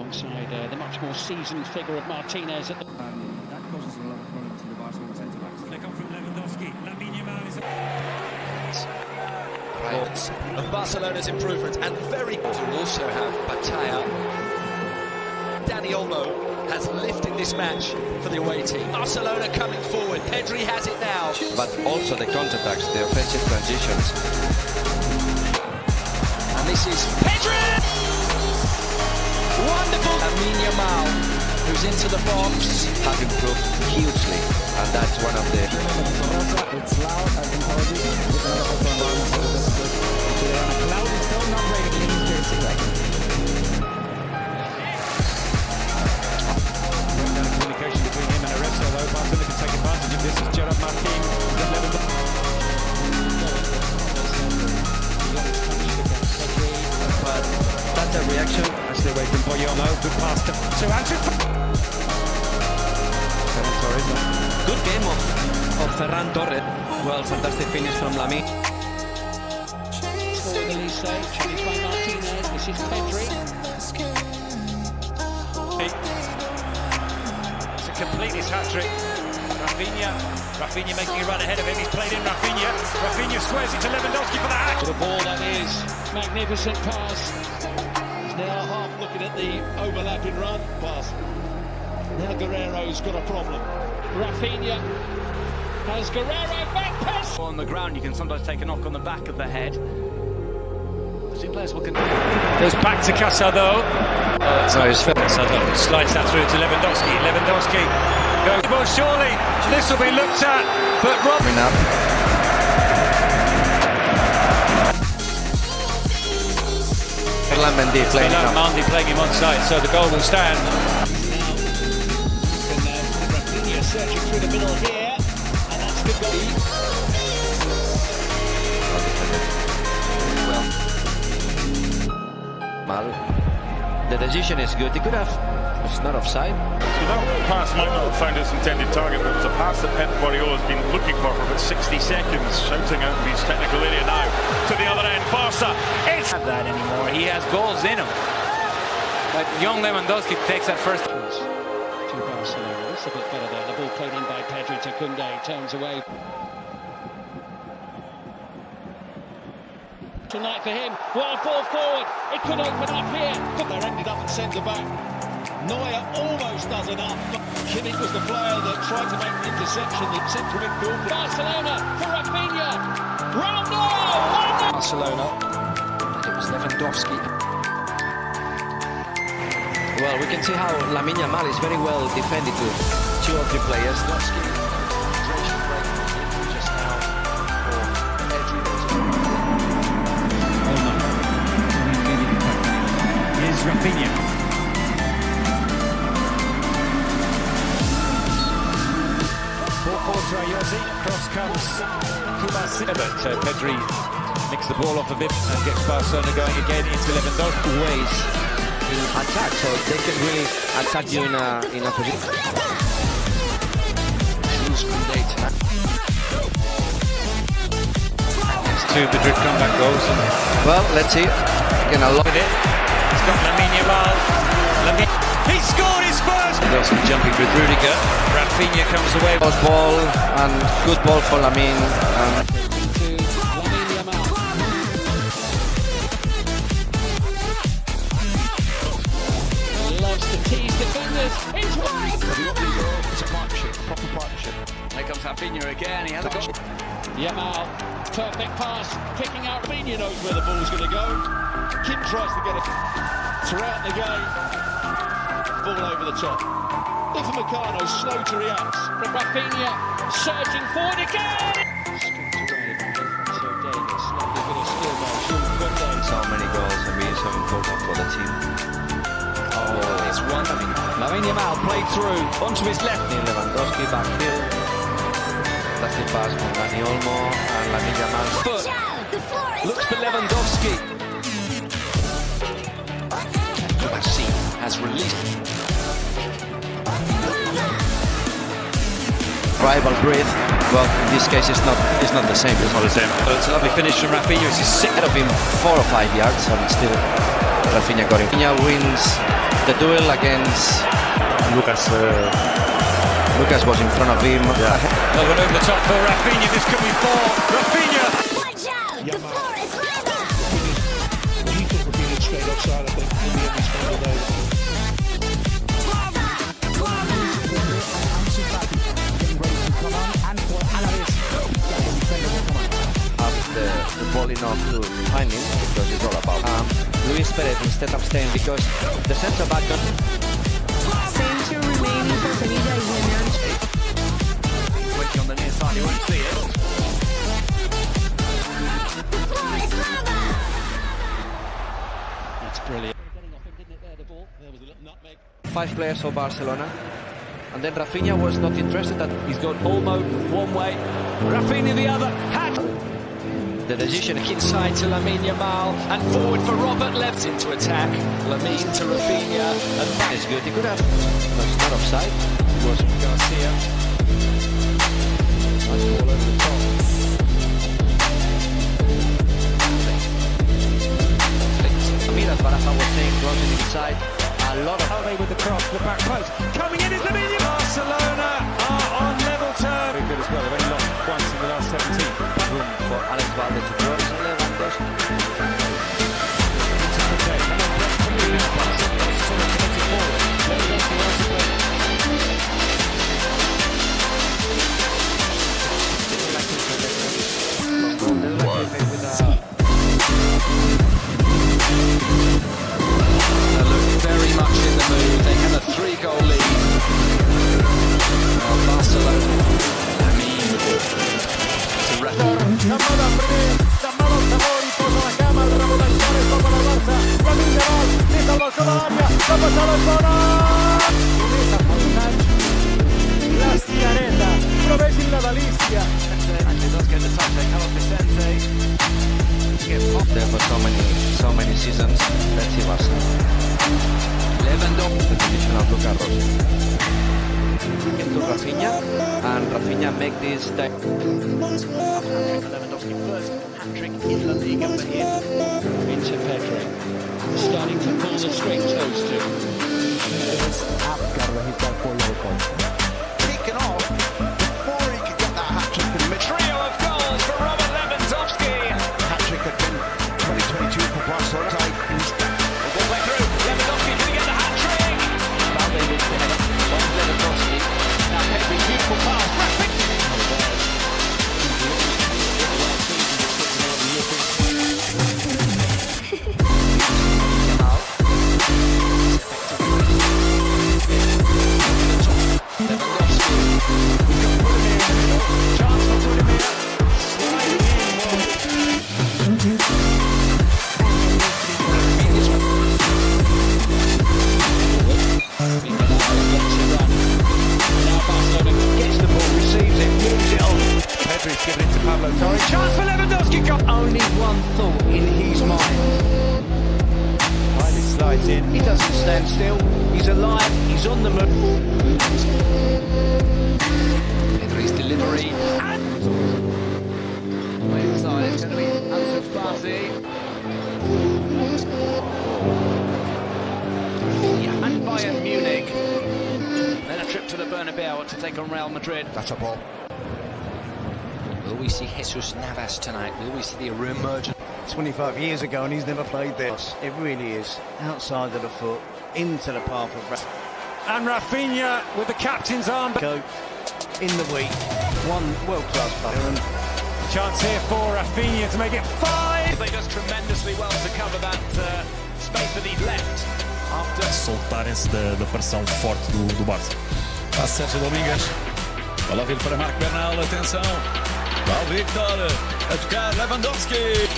alongside the much more seasoned figure of Martinez at the... That causes a lot of problems to the Barcelona centre-backs. They come from Lewandowski. Rivals of Barcelona's improvement, and very good to also have Batalla. Dani Olmo has lifted this match for the away team. Barcelona coming forward. Pedri has it now. But also the counterattacks, the offensive transitions. And this is Pedri! Wonderful! Lamine Yamal, who's into the box, have improved hugely, and that's one of the... It's loud, I can tell you. It's another also environment for the best place. Today on a cloudy stone, not raining, it is very sick. Communication between him and Arezzo, though. Barcelona can take advantage of this as Gerard Martin. But that's a reaction. As they're waiting for Yomo, good pass to Hansi Flick. Good game of Ferran Torres. Well, fantastic finish from Lamine. For the Lise, challenged by Martinez. This is Pedri. To complete his hat-trick, Rafinha making a run ahead of him. He's played in Rafinha. Rafinha squares it to Lewandowski for the hat. The ball that is magnificent pass. He's now half looking at the overlapping run pass. Now Guerrero's got a problem. Rafinha has Guerrero back pass. On the ground, you can sometimes take a knock on the back of the head. The two players will continue. Goes back to Casado. Casado slides that through to Lewandowski. Lewandowski goes. Well, surely this will be looked at, but Coming up. Mendy playing him up. Mendy playing him on side, so the goal will stand. Rafinha searching through the middle here, and that's the goal. Mal. The decision is good. He could have. It's not offside. So that pass might not have found its intended target, but it was a pass that Pep Guardiola has been looking for about 60 seconds, shouting out of his technical area now to the other end. Barca, it's Not that anymore. He has goals in him. But young Lewandowski takes that first. To Barcelona, it's a bit better there. The ball played in by Pedri to Koundé, turns away. Tonight for him, well, ball forward, it could open up here. They're ended up at centre-back. Neuer almost does enough, but Kimmich was the player that tried to make the interception, the central midfield. Barcelona for Rafinha, Ronaldo! Barcelona. It was Lewandowski. Well, we can see how Lamine Yamal is very well defended to 2 or 3 players. Here's Rafinha. Ball forward to Ayoze. Cross comes Kubasi. But Pedri nicks the ball off of him and gets Barcelona going again into Lewandowski. Ways in attack, so they can really attack you in a position. Two Madrid comeback goals. Well, let's see. Again, a lot. With it. He's got Lamine Yamal. He scored his first! Lewandowski jumping with Rudiger. Rafinha comes away. Close ball and good ball for Lamine. To Lamine Yamal. He loves to tease defenders. It's a partnership, a proper partnership. Here comes Rafinha again. He has a goal. Yamal, perfect pass, kicking out. Rafinha knows where the ball's going to go. Kim tries to get it throughout the game. Ball over the top. Upamecano slow to react. Rafinha surging forward again. So many goals and being so important for the team. Oh, it's one. Lamine Yamal played through onto his left. Lewandowski back here. Fantastic pass from Dani Olmo and Lamine Yamal. But looks for Lewandowski. Kubasi has released. Rival breathe. Well, in this case, it's not the same. It's not the same. But it's a lovely finish from Rafinha. It's just Ahead of him 4 or 5 yards, and still Rafinha got him. Rafinha wins the duel against Lucas. Lucas was in front of him. Well, over the top for Rafinha. This could be four. Rafinha. Watch out! The floor is lava! He took Rafinha straight offside, I think, in the end, he's found it over. Hansi Flick getting ready to come on, and for Alaves, the defender will come on. Have the ball enough to find him because it's all about Luis Perez instead of staying because the centre back Center remaining for Sevilla y Williams. waiting on the near side, he won't see it. The floor is lava! That's brilliant. Getting off him, didn't it, there, the ball? There was a little nutmeg. 5 players for Barcelona. And then Rafinha was not interested that He's got Olmo one way. Rafinha the other. Hat. The decision inside to Lamine Yamal and forward for Robert Levs into attack. Lamine to Rafinha and that is good. He could have. No, it's not offside. It was Garcia. Nice ball over the top. Amir Baraja was saying closing inside. A lot of Alve with the cross, the back post. Coming in is Lamine. Barcelona are on level terms. Very good as well. They've only lost once in the last 17. room for Alex Valde to cross. Lewandowski. To protect. And then Brett from the now. Barcelona is sort of committed forward. Lewandowski elsewhere. they look very much in the mood. They have a 3-goal lead. Barcelona. Lamine to Rafinha. There for so many seasons. Let's see what's Lewandowski. the position of Lucas Rossi. Into Rafinha, and Rafinha make this time. Lewandowski first hat-trick in La Liga for him. Into Pedri. Starting to pull the strings, those two. After he's got 4 yellow cards. Taken off before he could get that hat-trick in mid. Trio of goals for Robert Lewandowski. Hat-trick had been 2022 for Barcelona. Ball play through. Lewandowski going to get the hat-trick. Valde with the header. One Lewandowski. Now Pedri, beautiful pass. Gets the ball, receives it, moves it on. Pedri's given it to Pablo Torre. Chance for Lewandowski. Got only one thought in his mind. Riley slides in. He doesn't stand still. He's alive. He's on the move. Pedri's delivery. Inside, it's going to be Hansi Flick. And Bayern Munich. Then a trip to the Bernabeu to take on Real Madrid. That's a ball. Will we see Jesus Navas tonight? Will we see the re-emergence? 25 years ago, and he's never played this. It really is outside of the foot, into the path of And Rafinha with the captain's arm. go in the week. One world-class player, and Chance here for Rafinha to make it 5. They does tremendously well to cover that space that he left after. Soltarem-se da pressão forte do Barça. Passa Sérgio Domingues. Bola vir para Marco Bernal. Atenção. Lá o Victor. A tocar Lewandowski.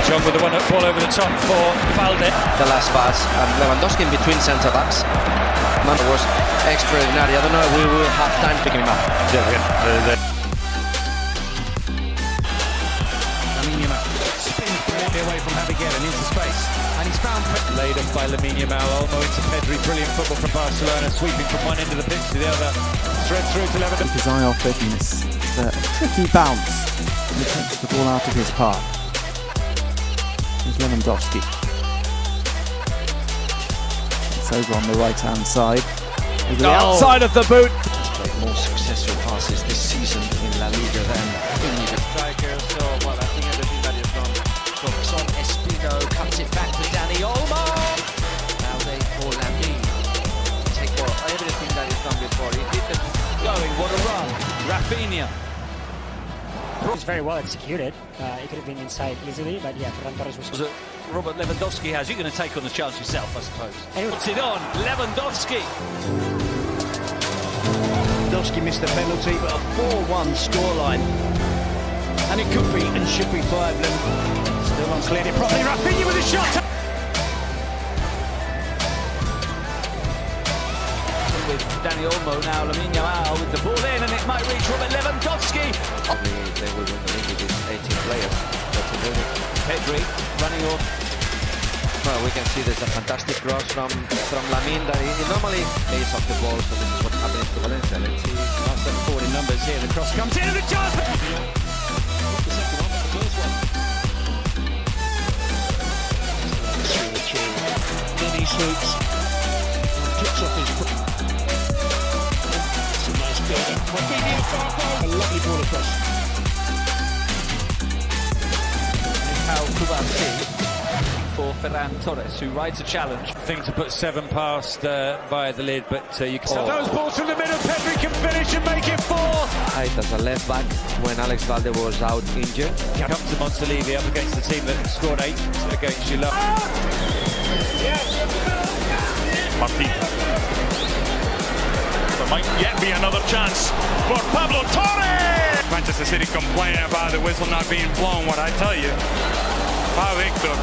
John with the one ball over the top for Valde. The last pass, and Lewandowski in between centre backs. Man was extraordinary. I don't know if we will have time picking him up. Lamine Yamal spins brilliantly away from Javier and into space, and he's found laid up by Lamine Yamal. Olmo into Pedri. Brilliant football from Barcelona, sweeping from one end of the pitch to the other. Thread through to Lewandowski. His eye off it, and it's a tricky bounce. He takes the ball out of his path. Here's Lewandowski. It's over on the right-hand side. Over the outside of the boot. He's played more successful passes this season in La Liga than India. Striker, so well, I think everything that he's done. Focus on Espino, cuts it back to Dani Olmo. Now they call Lamine. Take everything that he's done before. He did the going, what a run. Rafinha. It was very well executed. It could have been inside easily, but yeah, Ferran Torres was... Robert Lewandowski has. You're going to take on the chance yourself, I suppose. Puts it on. Lewandowski. Lewandowski missed the penalty, but a 4-1 scoreline. And it could be and should be 5. Still uncleared it properly. Rafinha with a shot. With Dani Olmo now, Lamine Yamal with the ball in, and it might reach Robert Lewandowski. They will win the league with 18 players. That's amazing. Pedri running off. Well, we can see there's a fantastic cross from Lamine that he normally lays off the ball, so this is what's happening to Valencia. Let's see. That's the forward in numbers here. The cross comes in, and the chance. The second one, the first one. Then he swoops, kicks off his foot. It's a nice build-up. Rafinha, Barca, a lovely ball across. How Kubasi for Ferran Torres, who rides a challenge. Thing to put 7 past via the lid, but you can... Oh. Those balls from the middle, Pedri can finish and make it 4. Height as a left back when Alex Valde was out injured. Come to Montalivi up against the team that scored 8 against Gila. Martin. There might yet be another chance for Pablo Torres. Manchester City complaining about the whistle not being blown. What I tell you, Pau Victor